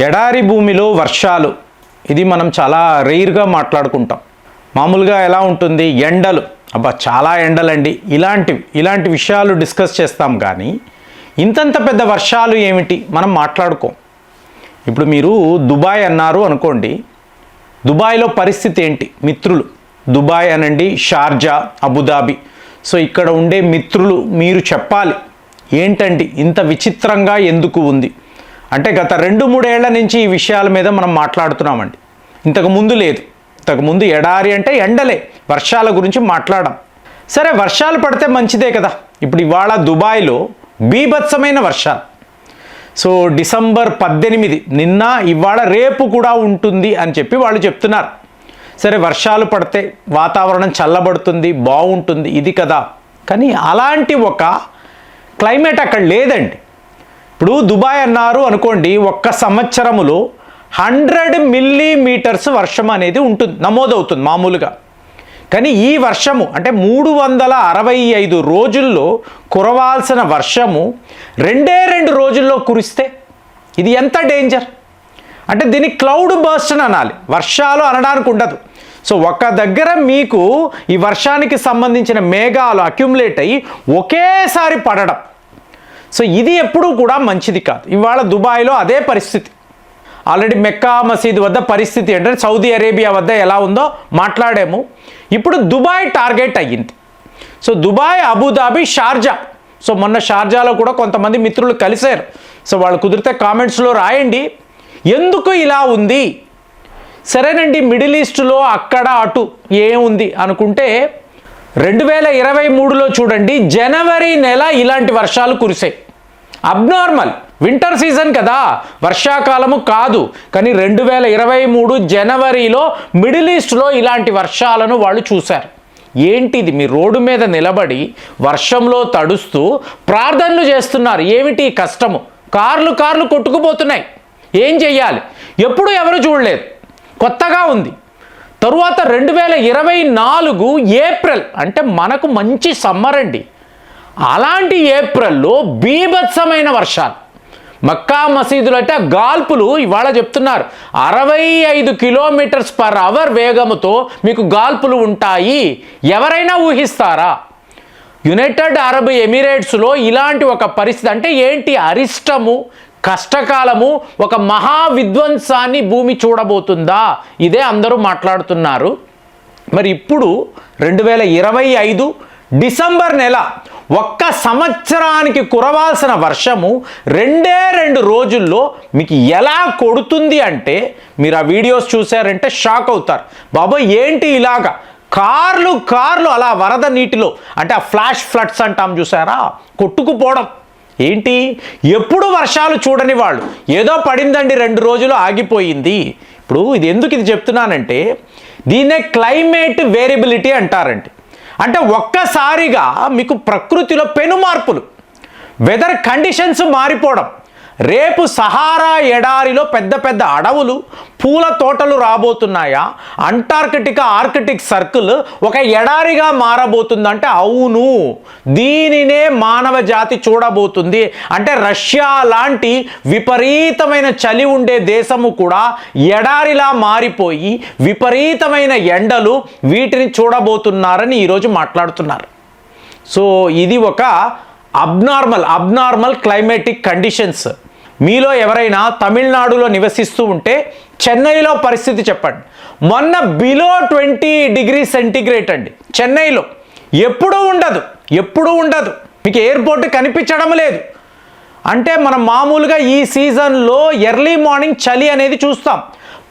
ఎడారి భూమిలో వర్షాలు ఇది మనం చాలా రేర్గా మాట్లాడుకుంటాం. మామూలుగా ఎలా ఉంటుంది, ఎండలు, అబ్బా చాలా ఎండలండి, ఇలాంటి విషయాలు డిస్కస్ చేస్తాం. కానీ ఇంతంత పెద్ద వర్షాలు ఏమిటి మనం మాట్లాడుకోం. ఇప్పుడు మీరు దుబాయ్ అన్నారు అనుకోండి, దుబాయ్లో పరిస్థితి ఏంటి? మిత్రులు దుబాయ్ అనండి, షార్జా, అబుదాబి, సో ఇక్కడ ఉండే మిత్రులు మీరు చెప్పాలి ఏంటండి ఇంత విచిత్రంగా ఎందుకు ఉంది అంటే గత 2-3 ఏళ్ల నుంచి ఈ విషయాల మీద మనం మాట్లాడుతున్నామండి. ఇంతకుముందు లేదు. ఇంతకుముందు ఎడారి అంటే ఎండలే, వర్షాల గురించి మాట్లాడడం. సరే, వర్షాలు పడితే మంచిదే కదా. ఇప్పుడు ఇవాళ దుబాయ్లో బీభత్సమైన వర్షాలు. సో డిసెంబర్ 18 నిన్న, ఇవాళ, రేపు కూడా ఉంటుంది అని చెప్పి వాళ్ళు చెప్తున్నారు. సరే, వర్షాలు పడితే వాతావరణం చల్లబడుతుంది, బాగుంటుంది, ఇది కదా. కానీ అలాంటి ఒక క్లైమేట్ అక్కడ లేదండి. ఇప్పుడు దుబాయ్ అన్నారు అనుకోండి, ఒక్క సంవత్సరములో 100 మిల్లీమీటర్స్ వర్షం అనేది ఉంటుంది, నమోదవుతుంది మామూలుగా. కానీ ఈ వర్షము అంటే 365 రోజుల్లో కురవాల్సిన వర్షము 2 రోజుల్లో కురిస్తే ఇది ఎంత డేంజర్ అంటే దీన్ని క్లౌడ్ బర్స్ట్ అని అనాలి, వర్షాలు అనడానికి ఉండదు. సో ఒక దగ్గర మీకు ఈ వర్షానికి సంబంధించిన మేఘాలు అక్యుములేట్ అయ్యి ఒకేసారి పడడం, సో ఇది ఎప్పుడూ కూడా మంచిది కాదు. ఇవాళ దుబాయ్లో అదే పరిస్థితి. ఆల్రెడీ మెక్కా మసీద్ వద్ద పరిస్థితి ఏంటంటే సౌదీ అరేబియా వద్ద ఎలా ఉందో మాట్లాడాము. ఇప్పుడు దుబాయ్ టార్గెట్ అయ్యింది. So Dubai, Abu Dhabi, Sharjah. So మొన్న షార్జాలో కూడా కొంతమంది మిత్రులు కలిశారు. సో వాళ్ళు కుదిరితే కామెంట్స్లో రాయండి ఎందుకు ఇలా ఉంది. సరేనండి, మిడిల్ ఈస్ట్లో అక్కడ అటు ఏముంది అనుకుంటే 2023లో చూడండి, జనవరి నెల ఇలాంటి వర్షాలు కురిసాయి. అబ్నార్మల్, వింటర్ సీజన్ కదా, వర్షాకాలము కాదు. కానీ 2023 జనవరిలో మిడిల్ ఈస్ట్లో ఇలాంటి వర్షాలను వాళ్ళు చూశారు. ఏంటిది? మీ రోడ్డు మీద నిలబడి వర్షంలో తడుస్తూ ప్రార్థనలు చేస్తున్నారు. ఏమిటి కష్టము? కార్లు కొట్టుకుపోతున్నాయి. ఏం చెయ్యాలి? ఎప్పుడు ఎవరు చూడలేదు, కొత్తగా ఉంది. తరువాత 2024 ఏప్రిల్ అంటే మనకు మంచి సమ్మర్ అండి. అలాంటి ఏప్రిల్లో బీభత్సమైన వర్షాలు. మక్కా మసీదులు అంటే గాల్పులు ఇవాళ చెప్తున్నారు 65 km/h వేగముతో మీకు గాల్పులు ఉంటాయి. ఎవరైనా ఊహిస్తారా? యునైటెడ్ అరబ్ ఎమిరేట్స్లో ఇలాంటి ఒక పరిస్థితి అంటే ఏంటి? అరిష్టము, కష్టకాలము, ఒక మహా విధ్వంసాన్ని భూమి చూడబోతుందా? ఇదే అందరూ మాట్లాడుతున్నారు. మరి ఇప్పుడు 2025 డిసెంబర్ నెల ఒక్క సంవత్సరానికి కురవాల్సిన వర్షము 2 రోజుల్లో మీకు ఎలా కొడుతుంది అంటే మీరు ఆ వీడియోస్ చూసారంటే షాక్ అవుతారు. బాబోయ్ ఏంటి ఇలాగా కార్లు అలా వరద నీటిలో అంటే ఆ ఫ్లాష్ ఫ్లడ్స్ అంటాం చూసారా, కొట్టుకుపోవడం. ఏంటి? ఎప్పుడు వర్షాలు చూడని వాళ్ళు ఏదో పడిందండి 2 రోజులు ఆగిపోయింది. ఇప్పుడు ఇది చెప్తున్నానంటే దీన్నే క్లైమేట్ వేరియబిలిటీ అంటారండి. అంటే ఒక్కసారిగా మీకు ప్రకృతిలో పెను మార్పులు, వెదర్ కండిషన్స్ మారిపోవడం. రేపు సహారా ఎడారిలో పెద్ద అడవులు, పూల తోటలు రాబోతున్నాయా? ఆర్కిటిక్ సర్కిల్ ఒక ఎడారిగా మారబోతుందంటే అవును, దీనినే మానవ జాతి చూడబోతుంది. అంటే రష్యా లాంటి విపరీతమైన చలి ఉండే దేశము కూడా ఎడారిలా మారిపోయి విపరీతమైన ఎండలు వీటిని చూడబోతున్నారని ఈరోజు మాట్లాడుతున్నారు. సో ఇది ఒక అబ్నార్మల్ క్లైమేటిక్ కండిషన్స్. మీలో ఎవరైనా తమిళనాడులో నివసిస్తూ ఉంటే చెన్నైలో పరిస్థితి చెప్పండి. మొన్న బిలో 20 degrees సెంటిగ్రేడ్ అండి చెన్నైలో. ఎప్పుడూ ఉండదు, మీకు ఎయిర్పోర్ట్ కనిపించడం లేదు. అంటే మనం మామూలుగా ఈ సీజన్లో ఎర్లీ మార్నింగ్ చలి అనేది చూస్తాం.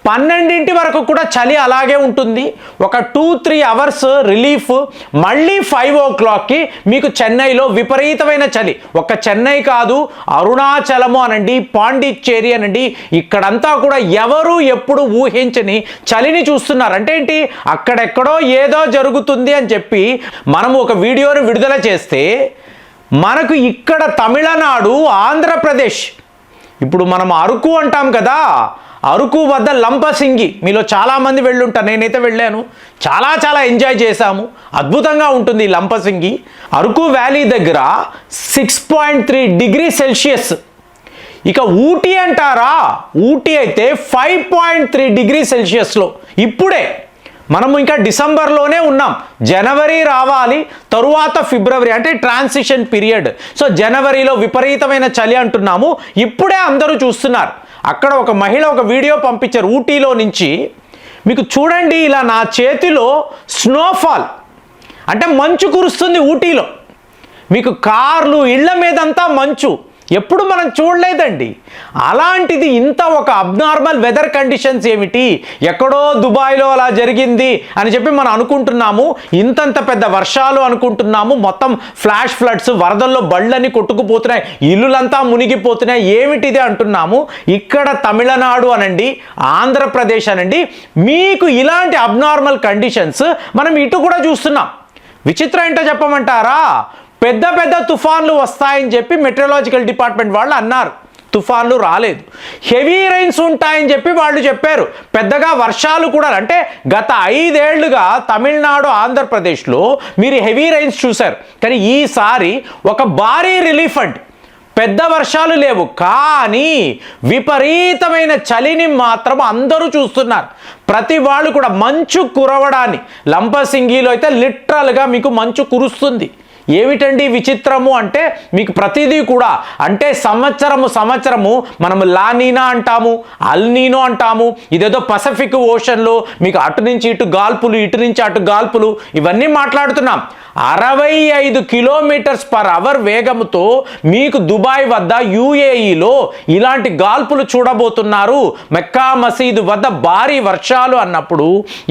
12 వరకు కూడా చలి అలాగే ఉంటుంది. ఒక 2-3 అవర్స్ రిలీఫ్, మళ్ళీ 5 o'clockకి మీకు చెన్నైలో విపరీతమైన చలి. ఒక చెన్నై కాదు, అరుణాచలము అనండి, పాండిచ్చేరి అనండి, ఇక్కడంతా కూడా ఎవరు ఎప్పుడు ఊహించని చలిని చూస్తున్నారు. అంటే ఏంటి? అక్కడెక్కడో ఏదో జరుగుతుంది అని చెప్పి మనము ఒక వీడియోను విడుదల చేస్తే మనకు ఇక్కడ తమిళనాడు, ఆంధ్రప్రదేశ్, ఇప్పుడు మనం అరకు అంటాం కదా, అరకు వద్ద లంపసింగి మీలో చాలామంది వెళ్ళుంటారు. నేనైతే వెళ్ళాను, చాలా ఎంజాయ్ చేశాము. అద్భుతంగా ఉంటుంది ఈ లంపసింగి. అరకు వ్యాలీ దగ్గర 6.3 degrees సెల్సియస్. ఇక ఊటీ అంటారా, ఊటీ అయితే 5.3 డిగ్రీ సెల్సియస్లో. ఇప్పుడే మనము ఇంకా డిసెంబర్లోనే ఉన్నాం, జనవరి రావాలి, తరువాత ఫిబ్రవరి అంటే ట్రాన్సిషన్ పీరియడ్. సో జనవరిలో విపరీతమైన చలి అంటున్నాము, ఇప్పుడే అందరూ చూస్తున్నారు. అక్కడ ఒక మహిళ ఒక వీడియో పంపించారు ఊటీలో నుంచి, మీకు చూడండి ఇలా నా చేతిలో స్నోఫాల్ అంటే మంచు కురుస్తుంది ఊటీలో. మీకు కార్లు ఇళ్ల మీదంతా మంచు, ఎప్పుడు మనం చూడలేదండి. అలాంటిది ఇంత ఒక అబ్నార్మల్ వెదర్ కండిషన్స్ ఏమిటి, ఎక్కడో దుబాయ్లో అలా జరిగింది అని చెప్పి మనం అనుకుంటున్నాము, ఇంతంత పెద్ద వర్షాలు అనుకుంటున్నాము, మొత్తం ఫ్లాష్ ఫ్లడ్స్, వరదల్లో బళ్ళని కొట్టుకుపోతున్నాయి, ఇల్లులంతా మునిగిపోతున్నాయి, ఏమిటిది అంటున్నాము. ఇక్కడ తమిళనాడు అనండి, ఆంధ్రప్రదేశ్ అనండి, మీకు ఇలాంటి అబ్నార్మల్ కండిషన్స్ మనం ఇటు కూడా చూస్తున్నాం. విచిత్రం ఏంటో చెప్పమంటారా, పెద్ద పెద్ద తుఫాన్లు వస్తాయని చెప్పి మెట్రలాజికల్ డిపార్ట్మెంట్ వాళ్ళు అన్నారు, తుఫాన్లు రాలేదు. హెవీ రైన్స్ ఉంటాయని చెప్పి వాళ్ళు చెప్పారు, పెద్దగా వర్షాలు కూడా. అంటే గత 5 ఏళ్లుగా తమిళనాడు ఆంధ్రప్రదేశ్లో మీరు హెవీ రైన్స్ చూశారు, కానీ ఈసారి ఒక భారీ రిలీఫ్ అండి. పెద్ద వర్షాలు లేవు, కానీ విపరీతమైన చలిని మాత్రం అందరూ చూస్తున్నారు. ప్రతి వాళ్ళు కూడా మంచు కురవడాన్ని, లంబసింగిలో అయితే లిటరల్గా మీకు మంచు కురుస్తుంది. ఏమిటండి విచిత్రము అంటే, మీకు ప్రతిదీ కూడా అంటే సంవత్సరము మనము లానీనా అంటాము, అల్నీనో అంటాము. ఇదేదో పసిఫిక్ ఓషన్లో మీకు అటు నుంచి ఇటు గాల్పులు, ఇటు నుంచి అటు గాల్పులు, ఇవన్నీ మాట్లాడుతున్నాం. 65 km/h వేగంతో మీకు దుబాయ్ వద్ద యుఏఈలో ఇలాంటి గాల్పులు చూడబోతున్నారు. మెక్కా మసీదు వద్ద భారీ వర్షాలు అన్నప్పుడు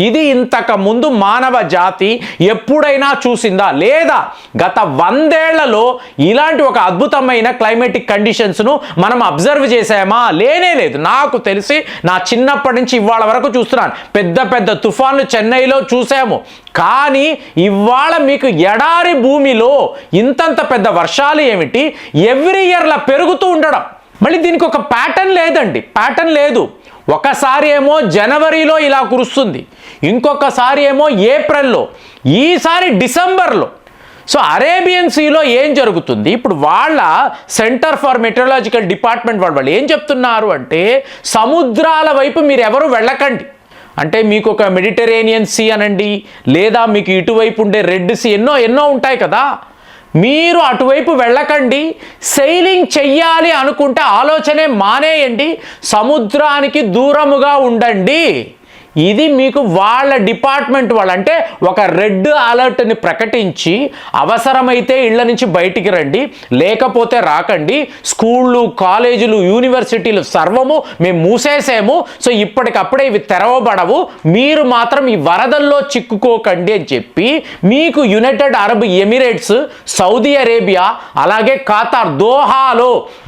ఇది ఇంతకు ముందు మానవ జాతి ఎప్పుడైనా చూసిందా, లేదా గత 100 ఏళ్లలో ఇలాంటి ఒక అద్భుతమైన క్లైమేటిక్ కండిషన్స్ను మనం అబ్జర్వ్ చేసామా? లేనే లేదు. నాకు తెలిసి నా చిన్నప్పటి నుంచి ఇవాళ వరకు చూస్తున్నాను, పెద్ద పెద్ద తుఫాన్లు చెన్నైలో చూసాము, కానీ ఇవాళ మీకు ఎడారి భూమిలో ఇంతంత పెద్ద వర్షాలు ఏమిటి, ఎవ్రీ ఇయర్లా పెరుగుతూ ఉండడం. మళ్ళీ దీనికి ఒక ప్యాటర్న్ లేదండి, ప్యాటర్న్ లేదు. ఒకసారి ఏమో జనవరిలో ఇలా కురుస్తుంది, ఇంకొకసారి ఏమో ఏప్రిల్లో, ఈసారి డిసెంబర్లో. సో అరేబియన్ సీలో ఏం జరుగుతుంది ఇప్పుడు, వాళ్ళ సెంటర్ ఫర్ మెట్రలాజికల్ డిపార్ట్మెంట్ వాళ్ళు ఏం చెప్తున్నారు అంటే, సముద్రాల వైపు మీరు ఎవరు వెళ్ళకండి. అంటే మీకు ఒక మెడిటరేనియన్ సీ అనండి, లేదా మీకు ఇటువైపు ఉండే రెడ్ సీ, ఎన్నో ఉంటాయి కదా, మీరు అటువైపు వెళ్ళకండి. సెయిలింగ్ చెయ్యాలి అనుకుంటే ఆలోచనే మానేయండి, సముద్రానికి దూరముగా ఉండండి. ఇది మీకు వాళ్ళ డిపార్ట్మెంట్ వాళ్ళు అంటే ఒక రెడ్ అలర్ట్ని ప్రకటించి, అవసరమైతే ఇళ్ల నుంచి బయటికి రండి, లేకపోతే రాకండి. స్కూళ్ళు, కాలేజీలు, యూనివర్సిటీలు సర్వము మేము మూసేసాము, సో ఇప్పటికప్పుడే ఇవి తెరవబడవు, మీరు మాత్రం ఈ వరదల్లో చిక్కుకోకండి అని చెప్పి మీకు United Arab Emirates, Saudi Arabia, అలాగే ఖతార్,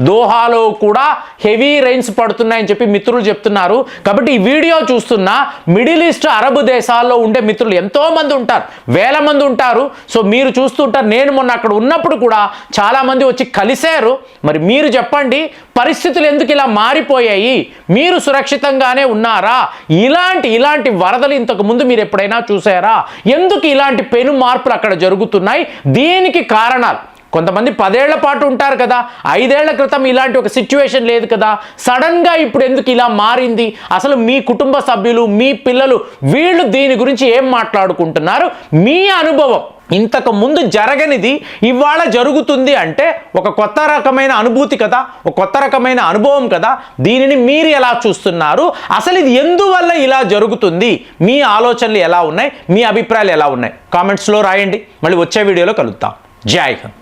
దోహాలో కూడా హెవీ రైన్స్ పడుతున్నాయని చెప్పి మిత్రులు చెప్తున్నారు. కాబట్టి ఈ వీడియో చూస్తున్న మిడిల్ ఈస్ట్ అరబ్ దేశాల్లో ఉండే మిత్రులు ఎంతో మంది ఉంటారు, వేల మంది ఉంటారు. సో మీరు చూస్తుంటారు, నేను మొన్న అక్కడ ఉన్నప్పుడు కూడా చాలా మంది వచ్చి కలిశారు. మరి మీరు చెప్పండి, పరిస్థితులు ఎందుకు ఇలా మారిపోయాయి, మీరు సురక్షితంగానే ఉన్నారా? ఇలాంటి వరదలు ఇంతకు ముందు మీరు ఎప్పుడైనా చూసారా? ఎందుకు ఇలాంటి పెను మార్పులు అక్కడ జరుగుతున్నాయి? దీనికి కారణాలు, కొంతమంది 10 ఏళ్ల పాటు ఉంటారు కదా, 5 ఏళ్ల క్రితం ఇలాంటి ఒక సిచ్యువేషన్ లేదు కదా, సడన్గా ఇప్పుడు ఎందుకు ఇలా మారింది? అసలు మీ కుటుంబ సభ్యులు, మీ పిల్లలు, వీళ్ళు దీని గురించి ఏం మాట్లాడుకుంటున్నారు? మీ అనుభవం, ఇంతకు ముందు జరగనిది ఇవాళ జరుగుతుంది అంటే ఒక కొత్త రకమైన అనుభూతి కదా, ఒక కొత్త రకమైన అనుభవం కదా. దీనిని మీరు ఎలా చూస్తున్నారు? అసలు ఇది ఎందువల్ల ఇలా జరుగుతుంది? మీ ఆలోచనలు ఎలా ఉన్నాయి? మీ అభిప్రాయాలు ఎలా ఉన్నాయి? కామెంట్స్లో రాయండి. మళ్ళీ వచ్చే వీడియోలో కలుద్దాం. జై హింద్.